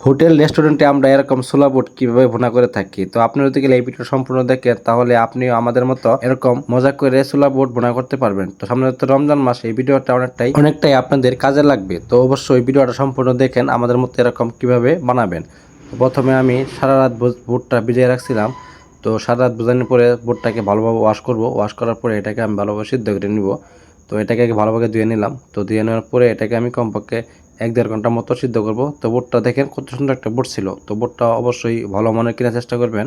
Hotel রেস্টুরেন্টে আমরা এরকম ছোলা বুট কিভাবে ভুনা করে থাকি। তো আপনি যদি এই ভিডিও সম্পূর্ণ দেখেন তাহলে আপনিও আমাদের মতো এরকম মজা করে ছোলা বুট ভুনা করতে পারবেন। তো সামনে তো রমজান মাস, এই ভিডিওটা অনেকটাই আপনাদের কাজে লাগবে। তো অবশ্যই ভিডিওটা সম্পূর্ণ দেখেন আমাদের মতো এরকম কিভাবে বানাবেন। তো প্রথমে আমি সারা রাত বুটটা ভিজিয়ে রাখছিলাম। তো সারা রাত ভেজানোর পরে বুটটাকে ভালোভাবে ওয়াশ করব। ওয়াশ করার পরে এটাকে আমি ভালোভাবে সিদ্ধ করে নিব। তো এটাকে ভালোভাবে ধুয়ে নিলাম। তো ধুয়ে নেওয়ার পরে এটাকে আমি কমপক্ষে 1-1.5 ঘন্টার মতো সিদ্ধ করব। তো বুটটা দেখেন কত সুন্দর একটা বুট ছিল। তো বুটটা অবশ্যই ভালো মানের কেনার চেষ্টা করবেন।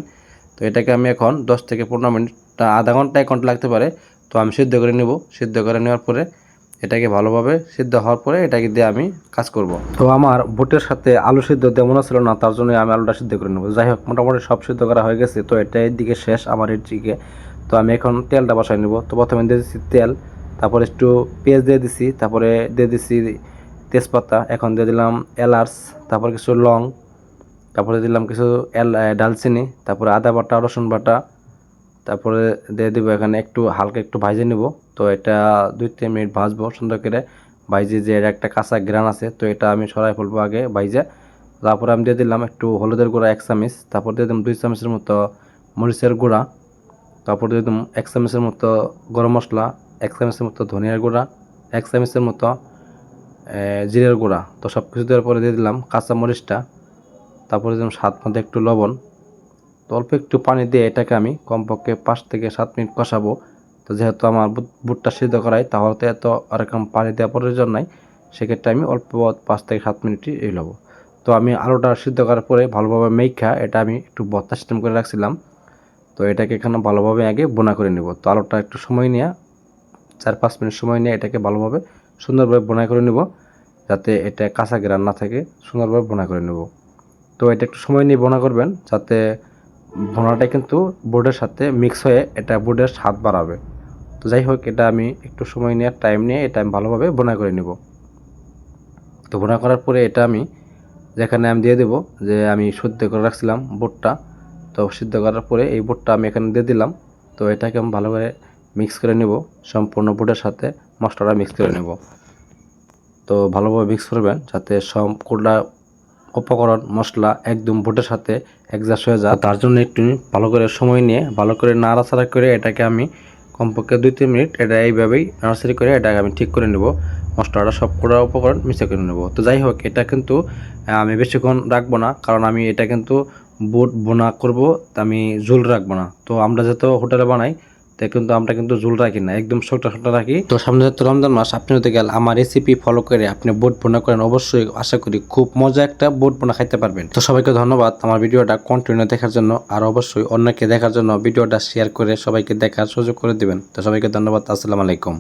তো এটাকে আমি এখন 10 থেকে 15 মিনিট, আধা ঘন্টা 1 ঘন্টা লাগতে পারে। তো আমি সিদ্ধ করে নিব। সিদ্ধ করে নেওয়ার পরে এটাকে ভালোভাবে সিদ্ধ হওয়ার পরে এটাকে দিয়ে আমি কাজ করব। তো আমার বুটের সাথে আলু সিদ্ধ দেওয়া মনে ছিল না, তার জন্য আমি আলুটা সিদ্ধ করে নেব। যাই হোক, মোটামুটি সব সিদ্ধ করা হয়ে গেছে। তো এটা এর দিকে শেষ, আমার এর দিকে। তো আমি এখন তেলটা বসাই নেব। তো প্রথমে দিয়ে দিচ্ছি তেল, তারপরে একটু পেঁয়াজ দিয়ে দিছি, তারপরে দিয়ে দিচ্ছি তেজপাতা, এখন দিয়ে দিলাম এলাচ, তারপর কিছু লং, তারপরে দিলাম কিছু ডালচিনি, তারপরে আদা বাটা, রসুন বাটা, তারপরে দিয়ে দিব এখানে একটু হালকা একটু ভাজে নিব। তো এটা 2-3 মিনিট ভাজবো সুন্দর করে। ভাইজে যে একটা কাঁচা গ্রান আছে, তো এটা আমি সরাই ফেলবো আগে ভাইজে। তারপরে আমি দিয়ে দিলাম একটু হলুদের গুঁড়া 1 চামচ, তারপর দিয়ে দিলাম 2 চামচের মতো মরিচের গুঁড়া, তারপর দিয়ে দিলাম 1 চামচের মতো গরম মশলা, 1 চামচের মতো ধনিয়ার গুঁড়া, 1 চামচের মতো জিরের গুঁড়া। তো সব কিছু দেওয়ার পরে দিয়ে দিলাম কাঁচা মরিচটা, তারপরে দিলাম স্বাদ মতো একটু লবণ। তো অল্প একটু পানি দিয়ে এটাকে আমি কমপক্ষে 5 থেকে 7 মিনিট কষাবো। তো যেহেতু আমার বুটটা সিদ্ধ করাই, তাহলে তো এত আরেকম পানি দেওয়ার প্রয়োজন নাই। সেক্ষেত্রে আমি অল্প 5 থেকে 7 মিনিটই নেব। তো আমি আলুটা সিদ্ধ করার পরে ভালোভাবে মেখা এটা আমি একটু ভর্তা সিস্টেম করে রাখছিলাম। তো এটাকে এখানে ভালোভাবে আগে বোনা করে নেব। তো আলুটা একটু সময় নিয়ে 4-5 মিনিট সময় নিয়ে এটাকে ভালোভাবে সুন্দরভাবে বোনা করে নেব, যাতে এটা কাঁচা গ্রান না থাকে, সুন্দরভাবে বোনা করে নেব। তো এটা একটু সময় নিয়ে বোনা করবেন, যাতে বোনাটা কিন্তু বোর্ডের সাথে মিক্স হয়ে এটা বোর্ডের স্বাদ বাড়াবে। তো যাই হোক, এটা আমি একটু সময় নিয়ে টাইম নিয়ে এটা আমি ভালোভাবে বোনা করে নেব। তো বোনা করার পরে এটা আমি যেখানে আমি দিয়ে দেবো যে আমি সিদ্ধ করে রাখছিলাম বুটটা। তো সিদ্ধ করার পরে এই বুটটা আমি এখানে দিয়ে দিলাম। তো এটাকে আমি ভালো করে মিক্স করে নেব, সম্পূর্ণ বুটের সাথে মশলাটা মিক্স করে নেব। তো ভালোভাবে মিক্স করবেন যাতে সবগুলা উপকরণ মশলা একদম বুটের সাথে অ্যাডজাস্ট হয়ে যায়। তার জন্য একটু ভালো করে সময় নিয়ে ভালো করে নাড়াচাড়া করে এটাকে আমি কমপক্ষে 2-3 মিনিট এটা এইভাবেই নাড়াচাড়ি করে এটাকে আমি ঠিক করে নেব। মশলাটা সবকটা উপকরণ মিশে করে নেব। তো যাই হোক, এটা কিন্তু আমি বেশিক্ষণ রাখবো না, কারণ আমি এটা কিন্তু বুট বোনা করব, আমি ঝোল রাখবো না। তো আমরা যেহেতু হোটেলে বানাই, তাই কিন্তু আমরা কিন্তু ঝোল রাখি না, একদম শক্ত শক্ত রাখি। তো সামনে যেহেতু রমজান মাস, আপনি যদি গেলে আমার রেসিপি ফলো করে আপনি বুট বোনা করেন, অবশ্যই আশা করি খুব মজা একটা বুট বোনা খাইতে পারবেন। তো সবাইকে ধন্যবাদ আমার ভিডিওটা কন্টিনিউ দেখার জন্য, আর অবশ্যই অন্যকে দেখার জন্য ভিডিওটা শেয়ার করে সবাইকে দেখার সুযোগ করে দিবেন। তো সবাইকে ধন্যবাদ। আসসালামু আলাইকুম।